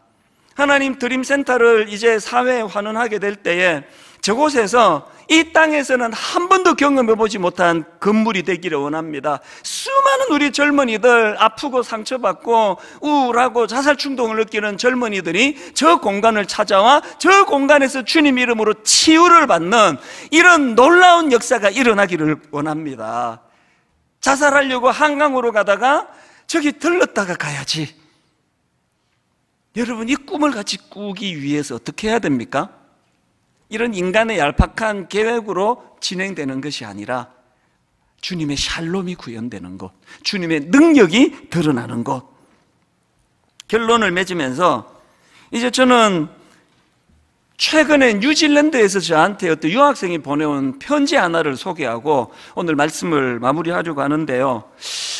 하나님 드림센터를 이제 사회에 환원하게 될 때에 저곳에서 이 땅에서는 한 번도 경험해보지 못한 건물이 되기를 원합니다. 수많은 우리 젊은이들, 아프고 상처받고 우울하고 자살 충동을 느끼는 젊은이들이 저 공간을 찾아와 저 공간에서 주님 이름으로 치유를 받는 이런 놀라운 역사가 일어나기를 원합니다. 자살하려고 한강으로 가다가 저기 들렀다가 가야지. 여러분, 이 꿈을 같이 꾸기 위해서 어떻게 해야 됩니까? 이런 인간의 얄팍한 계획으로 진행되는 것이 아니라 주님의 샬롬이 구현되는 것, 주님의 능력이 드러나는 것. 결론을 맺으면서 이제 저는 최근에 뉴질랜드에서 저한테 어떤 유학생이 보내온 편지 하나를 소개하고 오늘 말씀을 마무리하려고 하는데요.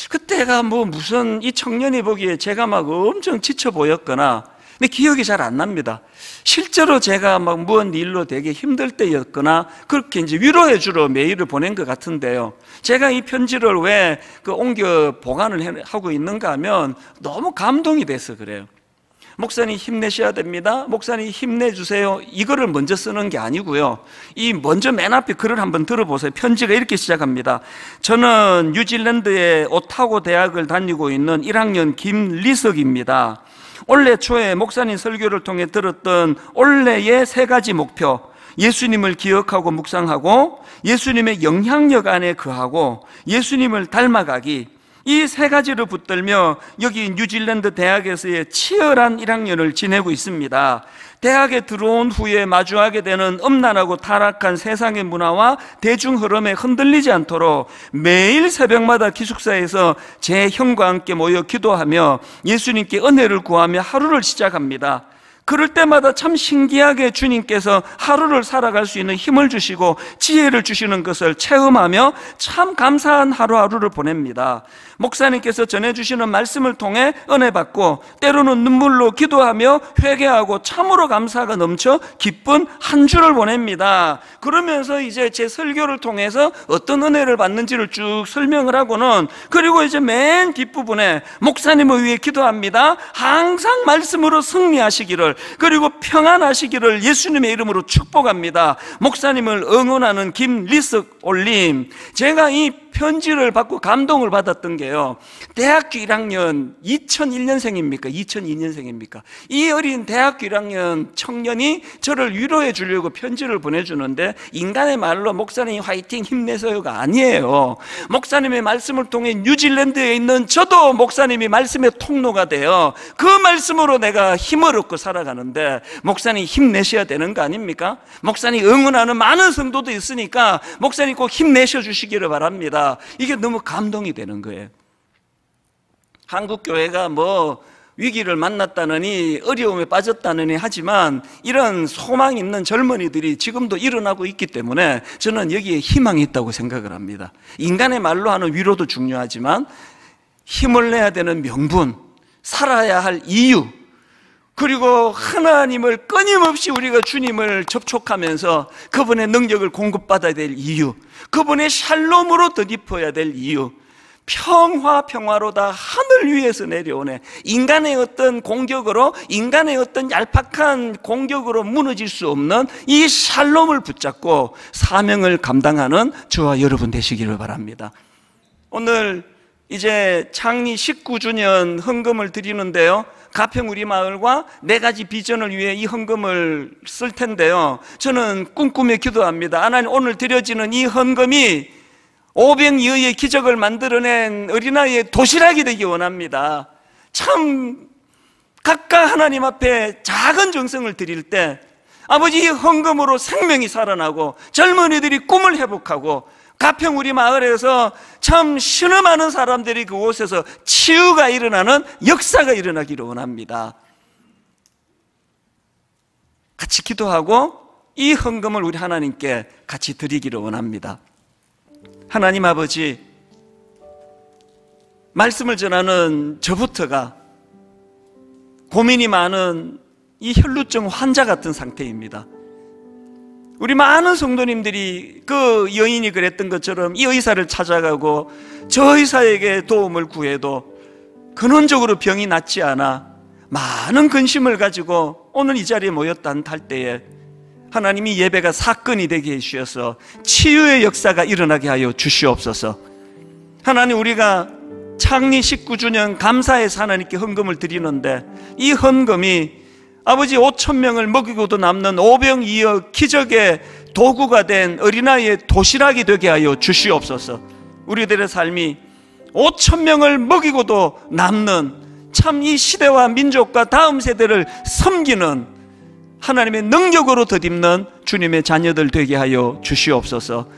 그때가 무슨 이 청년이 보기에 제가 막 엄청 지쳐 보였거나, 근데 기억이 잘 안 납니다. 실제로 제가 막 무언 일로 되게 힘들 때였거나 그렇게 이제 위로해 주러 메일을 보낸 것 같은데요. 제가 이 편지를 왜 옮겨 보관을 하고 있는가 하면 너무 감동이 돼서 그래요. 목사님 힘내셔야 됩니다. 목사님 힘내주세요. 이거를 먼저 쓰는 게 아니고요. 이 먼저 맨 앞에 글을 한번 들어보세요. 편지가 이렇게 시작합니다. 저는 뉴질랜드의 오타고 대학을 다니고 있는 1학년 김리석입니다. 올해 초에 목사님 설교를 통해 들었던 올해의 3가지 목표, 예수님을 기억하고 묵상하고 예수님의 영향력 안에 거하고 예수님을 닮아가기, 이 3가지를 붙들며 여기 뉴질랜드 대학에서의 치열한 1학년을 지내고 있습니다. 대학에 들어온 후에 마주하게 되는 음란하고 타락한 세상의 문화와 대중 흐름에 흔들리지 않도록 매일 새벽마다 기숙사에서 제 형과 함께 모여 기도하며 예수님께 은혜를 구하며 하루를 시작합니다. 그럴 때마다 참 신기하게 주님께서 하루를 살아갈 수 있는 힘을 주시고 지혜를 주시는 것을 체험하며 참 감사한 하루하루를 보냅니다. 목사님께서 전해주시는 말씀을 통해 은혜 받고 때로는 눈물로 기도하며 회개하고 참으로 감사가 넘쳐 기쁜 한 주를 보냅니다. 그러면서 이제 제 설교를 통해서 어떤 은혜를 받는지를 쭉 설명을 하고는, 그리고 이제 맨 뒷부분에 목사님을 위해 기도합니다. 항상 말씀으로 승리하시기를, 그리고 평안하시기를 예수님의 이름으로 축복합니다. 목사님을 응원하는 김리석 올림. 제가 이 편지를 받고 감동을 받았던 게요, 대학교 1학년 2001년생입니까? 2002년생입니까? 이 어린 대학교 1학년 청년이 저를 위로해 주려고 편지를 보내주는데, 인간의 말로 목사님 화이팅 힘내세요가 아니에요. 목사님의 말씀을 통해 뉴질랜드에 있는 저도 목사님이 말씀의 통로가 돼요. 그 말씀으로 내가 힘을 얻고 살아가는데 목사님 힘내셔야 되는 거 아닙니까? 목사님 응원하는 많은 성도도 있으니까 목사님 꼭 힘내셔 주시기를 바랍니다. 이게 너무 감동이 되는 거예요. 한국교회가 위기를 만났다느니 어려움에 빠졌다느니 하지만 이런 소망 있는 젊은이들이 지금도 일어나고 있기 때문에 저는 여기에 희망이 있다고 생각을 합니다. 인간의 말로 하는 위로도 중요하지만 힘을 내야 되는 명분, 살아야 할 이유, 그리고 하나님을 끊임없이 우리가 주님을 접촉하면서 그분의 능력을 공급받아야 될 이유, 그분의 샬롬으로 덧입어야 될 이유, 평화로다 하늘 위에서 내려오네. 인간의 어떤 공격으로, 인간의 어떤 얄팍한 공격으로 무너질 수 없는 이 샬롬을 붙잡고 사명을 감당하는 저와 여러분 되시기를 바랍니다. 오늘 이제 창립 19주년 헌금을 드리는데요, 가평 우리 마을과 4가지 비전을 위해 이 헌금을 쓸 텐데요, 저는 꿈꾸며 기도합니다. 하나님, 오늘 드려지는 이 헌금이 500여의 기적을 만들어낸 어린아이의 도시락이 되기 원합니다. 참 각각 하나님 앞에 작은 정성을 드릴 때 아버지, 이 헌금으로 생명이 살아나고 젊은이들이 꿈을 회복하고 가평 우리 마을에서 참 신음하는 사람들이 그곳에서 치유가 일어나는 역사가 일어나기를 원합니다. 같이 기도하고 이 헌금을 우리 하나님께 같이 드리기를 원합니다. 하나님 아버지, 말씀을 전하는 저부터가 고민이 많은 이 혈루증 환자 같은 상태입니다. 우리 많은 성도님들이 그 여인이 그랬던 것처럼 이 의사를 찾아가고 저 의사에게 도움을 구해도 근원적으로 병이 낫지 않아 많은 근심을 가지고 오늘 이 자리에 모였다 할 때에 하나님이 예배가 사건이 되게 해주셔서 치유의 역사가 일어나게 하여 주시옵소서. 하나님, 우리가 창리 19주년 감사해서 하나님께 헌금을 드리는데 이 헌금이 아버지 5,000명을 먹이고도 남는 오병이어 기적의 도구가 된 어린아이의 도시락이 되게 하여 주시옵소서. 우리들의 삶이 5,000명을 먹이고도 남는 참 이 시대와 민족과 다음 세대를 섬기는 하나님의 능력으로 덧입는 주님의 자녀들 되게 하여 주시옵소서.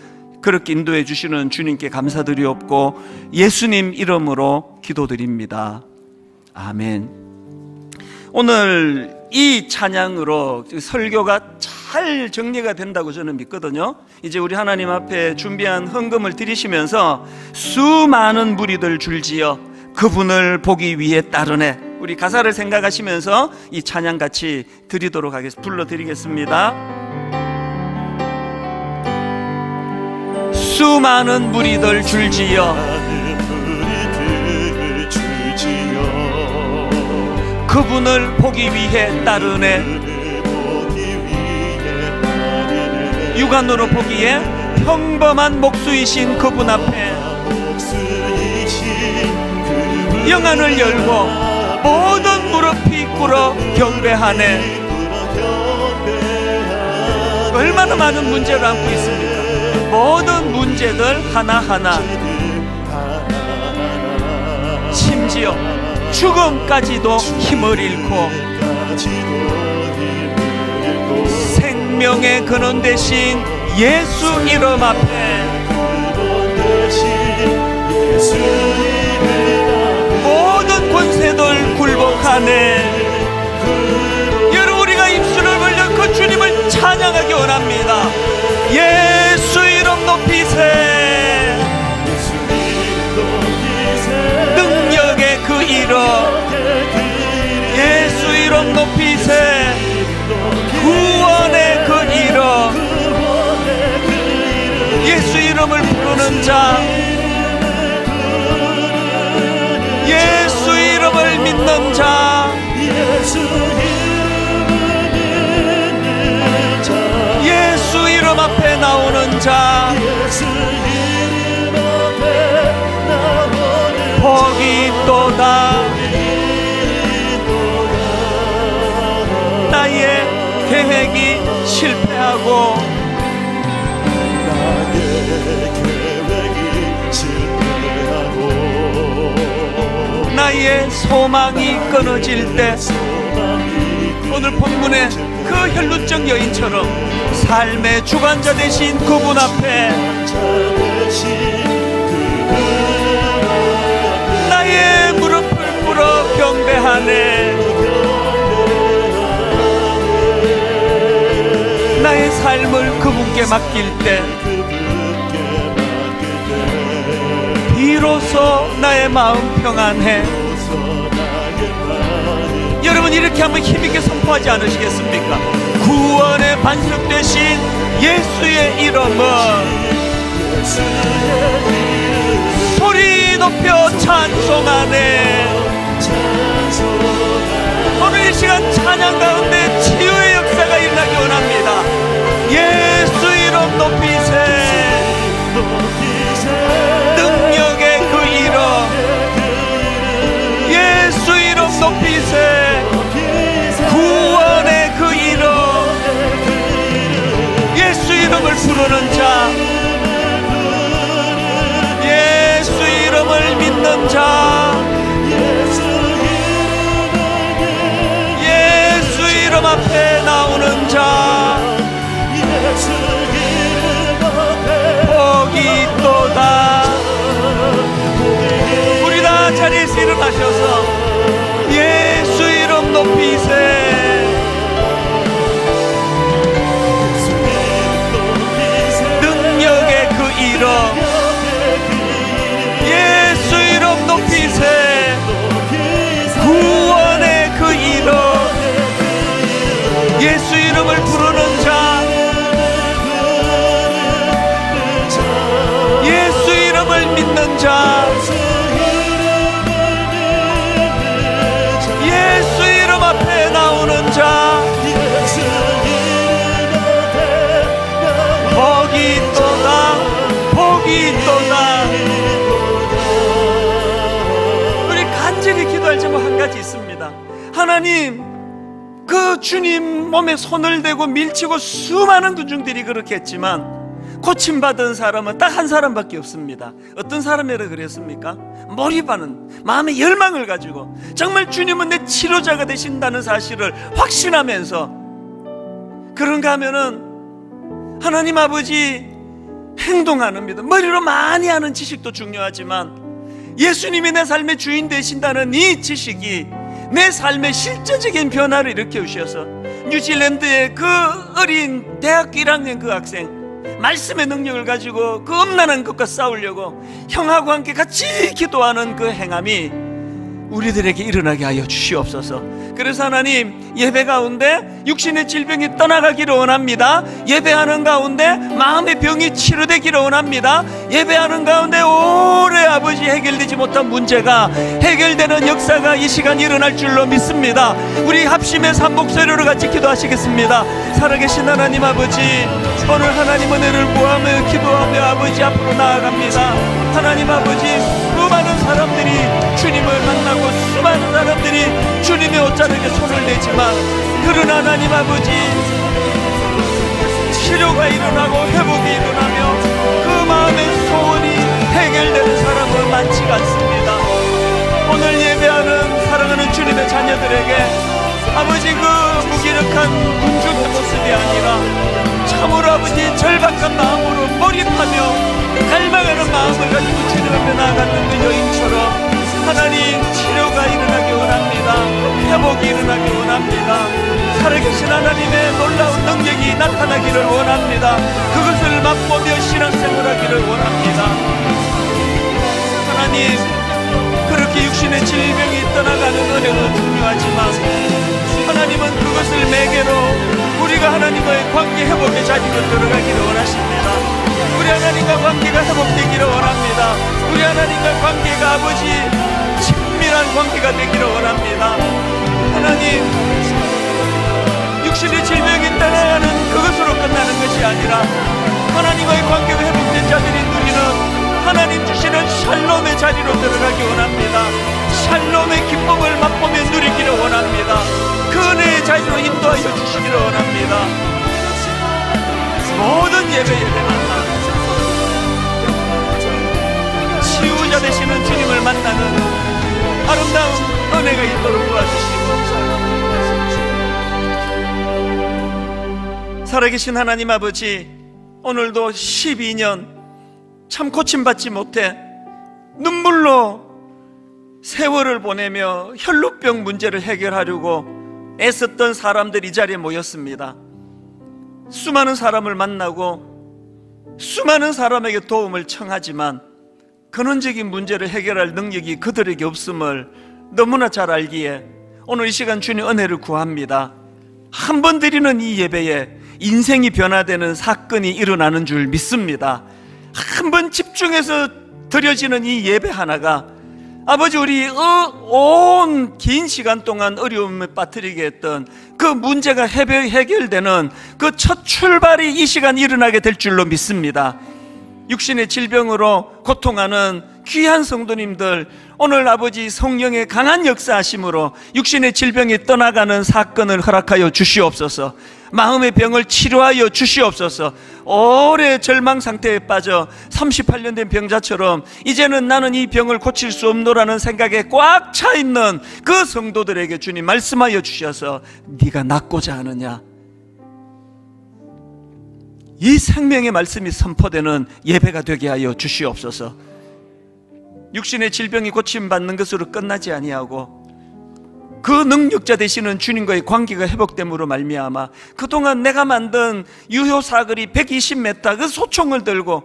그렇게 인도해 주시는 주님께 감사드리옵고 예수님 이름으로 기도드립니다. 아멘. 오늘 이 찬양으로 설교가 잘 정리가 된다고 저는 믿거든요. 이제 우리 하나님 앞에 준비한 헌금을 드리시면서 수많은 무리들 줄지어 그분을 보기 위해 따르네, 우리 가사를 생각하시면서 이 찬양 같이 드리도록 하겠습니다. 불러드리겠습니다. 수많은 무리들 줄지어 그분을 보기 위해 따르네. 육안으로 보기에 평범한 목수이신 그분 앞에 영안을 열고 모든 무릎이 꿇어 경배하네. 얼마나 많은 문제를 안고 있습니까? 모든 문제들 하나하나, 심지어 죽음까지도 힘을 잃고 생명의 근원 되신 예수 이름 앞에 모든 권세들 굴복하네. 여러분, 우리가 입술을 벌려 그 주님을 찬양하기 원합니다. 예수 이름 높이세. 능력의 그 이름, 예수 이름 높이세. 구원의 그 이름, 예수 이름을 부르는 자, 예수 이름을 믿는 자, 예수 이름 앞에 나오는 자, 복이 있도다. 나의 계획이 실패하고 나의 소망이 끊어질 때 오늘 본문의 그 혈루증 여인처럼 삶의 주관자 되신 그분 앞에 나의 무릎을 꿇어 경배하네. 나의 삶을 그분께 맡길 때 비로소 나의 마음 평안해. 여러분, 이렇게 한번 힘있게 선포하지 않으시겠습니까? 구원의 반석 되신 예수의 이름은 소리 높여 찬송하네. 오늘 이 시간 찬양 가운데 치유의 역사가 일어나기 원합니다. 예수 이름 높이세. 능력의 그 이름, 예수 이름 높이세. 구원의 그 이름, 예수 이름을 부르는 자, 예수 이름을 믿는 자, 예수 이름 앞에 나오는 자, 복이 있도다. 우리 다 자리에서 일어나셔서 예수 이름 높이세. 복이 있도다, 복이 있도다. 우리 간절히 기도할 제목 한 가지 있습니다. 하나님, 그 주님 몸에 손을 대고 밀치고 수많은 군중들이 그렇게 했지만 고침받은 사람은 딱 한 사람밖에 없습니다. 어떤 사람이라 그랬습니까? 몰입하는 마음의 열망을 가지고 정말 주님은 내 치료자가 되신다는 사실을 확신하면서, 그런가 하면은 하나님 아버지 행동하는 믿음, 머리로 많이 하는 지식도 중요하지만 예수님이 내 삶의 주인 되신다는 이 지식이 내 삶의 실제적인 변화를 일으켜 주셔서 뉴질랜드의 그 어린 대학교 1학년 그 학생, 말씀의 능력을 가지고 그 엄난한 것과 싸우려고 형하고 함께 같이 기도하는 그 행함이 우리들에게 일어나게 하여 주시옵소서. 그래서 하나님, 예배 가운데 육신의 질병이 떠나가기를 원합니다. 예배하는 가운데 마음의 병이 치료되기를 원합니다. 예배하는 가운데 오래 아버지 해결되지 못한 문제가 해결되는 역사가 이 시간 일어날 줄로 믿습니다. 우리 합심해서 한 목소리로 같이 기도하시겠습니다. 살아계신 하나님 아버지, 오늘 하나님 은혜를 구하며 기도하며 아버지 앞으로 나아갑니다. 하나님 아버지, 수많은 사람들이 주님을 만나고 수많은 사람들이 주님의 옷자락에 손을 대지만, 그러나 하나님 아버지, 치료가 일어나고 회복이 일어나며 그 마음의 소원이 해결되는 사람은 많지가 않습니다. 오늘 예배하는 사랑하는 주님의 자녀들에게 아버지, 그 무기력한 군중의 모습이 아니라 참으로 아버지 절박한 마음으로 몰입하며 갈망하는 마음을 가지고 주님 앞에 나아갔는 그 여인처럼 하나님, 치료가 일어나기 원합니다. 회복이 일어나기 원합니다. 살아계신 하나님의 놀라운 능력이 나타나기를 원합니다. 그것을 맛보며 신앙생활하기를 원합니다. 하나님, 그렇게 육신의 질병이 떠나가는 은혜도 중요하지만 하나님은 그것을 매개로 우리가 하나님과의 관계 회복의 자리로 들어가기를 원하십니다. 우리 하나님과 관계가 회복되기를 원합니다. 우리 하나님과 관계가 아버지 친밀한 관계가 되기를 원합니다. 하나님, 육신의 질병이 떠나가는 그것으로 끝나는 것이 아니라 하나님과의 관계가 회복된 자들이 누리는 하나님 주시는 샬롬의 자리로 들어가기 원합니다. 샬롬의 기쁨을 맛보며 누리기를 원합니다. 그 은혜의 자리로 인도하여 주시기를 원합니다. 모든 예배마다 치유자 되시는 주님을 만나는 아름다운 은혜가 있도록 도와주시고, 살아계신 하나님 아버지, 오늘도 12년 참 고침받지 못해 눈물로 세월을 보내며 혈루병 문제를 해결하려고 애썼던 사람들이 이 자리에 모였습니다. 수많은 사람을 만나고 수많은 사람에게 도움을 청하지만 근원적인 문제를 해결할 능력이 그들에게 없음을 너무나 잘 알기에 오늘 이 시간 주님 은혜를 구합니다. 한 번 드리는 이 예배에 인생이 변화되는 사건이 일어나는 줄 믿습니다. 한 번 집중해서 드려지는 이 예배 하나가 아버지, 우리 온 긴 시간 동안 어려움에 빠뜨리게 했던 그 문제가 해결되는 그 첫 출발이 이 시간 일어나게 될 줄로 믿습니다. 육신의 질병으로 고통하는 귀한 성도님들, 오늘 아버지 성령의 강한 역사하심으로 육신의 질병이 떠나가는 사건을 허락하여 주시옵소서. 마음의 병을 치료하여 주시옵소서. 오래 절망 상태에 빠져 38년 된 병자처럼 이제는 나는 이 병을 고칠 수 없노라는 생각에 꽉 차 있는 그 성도들에게 주님 말씀하여 주셔서, 네가 낫고자 하느냐, 이 생명의 말씀이 선포되는 예배가 되게 하여 주시옵소서. 육신의 질병이 고침받는 것으로 끝나지 아니하고 그 능력자 되시는 주님과의 관계가 회복됨으로 말미암아 그동안 내가 만든 유효사거리 120m 그 소총을 들고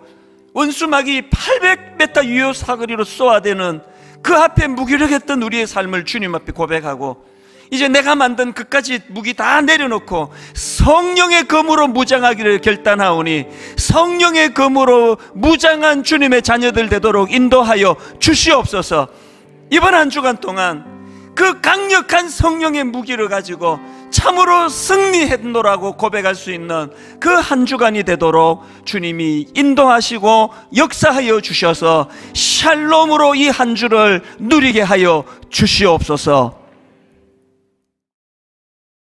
원수막이 800m 유효사거리로 쏘아대는 그 앞에 무기력했던 우리의 삶을 주님 앞에 고백하고, 이제 내가 만든 그까지 무기 다 내려놓고 성령의 검으로 무장하기를 결단하오니 성령의 검으로 무장한 주님의 자녀들 되도록 인도하여 주시옵소서. 이번 한 주간 동안 그 강력한 성령의 무기를 가지고 참으로 승리했노라고 고백할 수 있는 그 한 주간이 되도록 주님이 인도하시고 역사하여 주셔서 샬롬으로 이 한 주를 누리게 하여 주시옵소서.